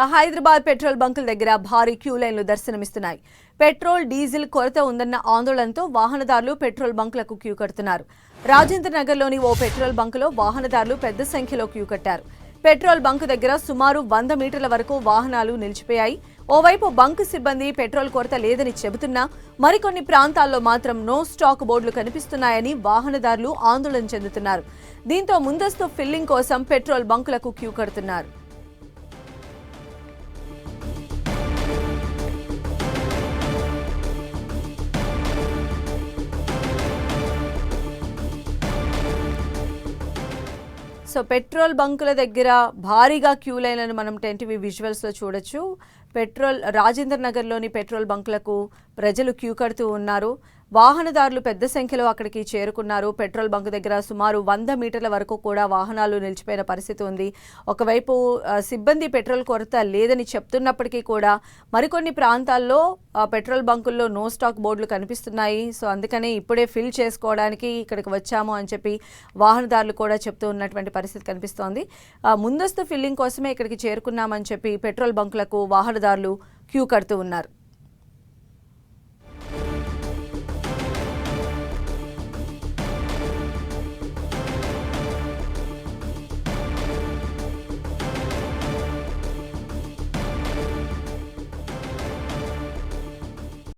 Hyderabad petrol బంకుల దగ్గర భారీ queue లైన్లు దర్శనమిస్తున్నాయి. పెట్రోల్, డీజిల్ కొరత ఉందన్న ఆందోళనతో వాహనదారులు పెట్రోల్ బంకులకు క్యూ కడుతున్నారు. రాజేంద్ర నగర్లోని ఓ పెట్రోల్ బంకులో వాహనదారులు పెద్ద సంఖ్యలో క్యూ కట్టారు. పెట్రోల్ బంకు దగ్గర సుమారు 100 మీటర్ల వరకు వాహనాలు నిలిచిపోయాయి. ఓవైపు బంకు సిబ్బంది పెట్రోల్ కొరత లేదని చెబుతున్నా మరికొన్ని ప్రాంతాల్లో మాత్రం నో స్టాక్ బోర్డులు కనిపిస్తున్నాయని వాహనదారులు ఆందోళన చెందుతున్నారు. దీంతో ముందస్తు ఫిల్లింగ్ కోసం పెట్రోల్ బంకులకు క్యూ కడుతున్నారు. సో పెట్రోల్ బంకుల దగ్గర భారీగా క్యూ లైన్లను మనం 10TV విజువల్స్లో చూడొచ్చు. రాజేంద్ర నగర్లోని పెట్రోల్ బంకులకు ప్రజలు క్యూ కడుతూ ఉన్నారు. వాహనదారులు పెద్ద సంఖ్యలో అక్కడికి చేరుకున్నారు. పెట్రోల్ బంక్ దగ్గర సుమారు 100 మీటర్ల వరకు కూడా వాహనాలు నిలిచిపోయిన పరిస్థితి ఉంది. ఒకవైపు సిబ్బంది పెట్రోల్ కొరత లేదని చెప్తున్నప్పటికీ కూడా మరికొన్ని ప్రాంతాల్లో పెట్రోల్ బంకుల్లో నో స్టాక్ బోర్డులు కనిపిస్తున్నాయి. సో అందుకనే ఇప్పుడే ఫిల్ చేసుకోవడానికి ఇక్కడికి వచ్చాము అని చెప్పి వాహనదారులు కూడా చెప్తూ ఉన్నటువంటి పరిస్థితి కనిపిస్తోంది. ముందస్తు ఫిల్లింగ్ కోసమే ఇక్కడికి చేరుకున్నామని చెప్పి పెట్రోల్ బంకులకు వాహనదారులు క్యూ కడుతూ ఉన్నారు.